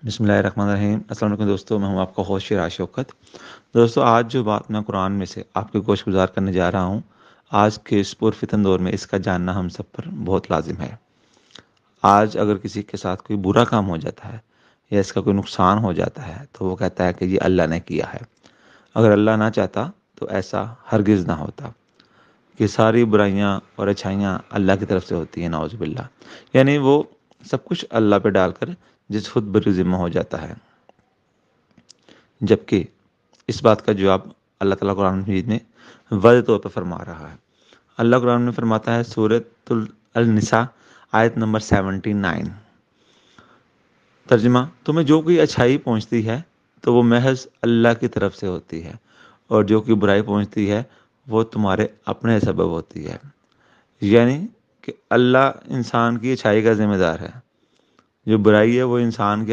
بسم اللہ الرحمن الرحیم۔ السلام علیکم دوستو، میں ہوں آپ کا ہوسٹ شیراز شوکت۔ دوستو، آج جو بات میں قرآن میں سے آپ کے گوش گزار کرنے جا رہا ہوں، آج کے اس پرفتن دور میں اس کا جاننا ہم سب پر بہت لازم ہے۔ آج اگر کسی کے ساتھ کوئی برا کام ہو جاتا ہے یا اس کا کوئی نقصان ہو جاتا ہے تو وہ کہتا ہے کہ یہ اللہ نے کیا ہے۔ اگر اللہ نہ چاہتا تو ایسا ہرگز نہ ہوتا، کہ ساری برائیاں اور اچھائیاں اللہ کی طرف سے ہوتی ہیں، نعوذ باللہ۔ یعنی وہ سب کچھ اللہ پہ ڈال کر جس خود بر ذمہ ہو جاتا ہے، جبکہ اس بات کا جواب اللہ تعالیٰ قرآن مجید میں واضح طور پر فرما رہا ہے۔ اللہ قرآن میں فرماتا ہے، سورۃ النساء آیت نمبر 79، ترجمہ: تمہیں جو کوئی اچھائی پہنچتی ہے تو وہ محض اللہ کی طرف سے ہوتی ہے، اور جو کوئی برائی پہنچتی ہے وہ تمہارے اپنے سبب ہوتی ہے۔ یعنی کہ اللہ انسان کی اچھائی کا ذمہ دار ہے، جو برائی ہے وہ انسان کے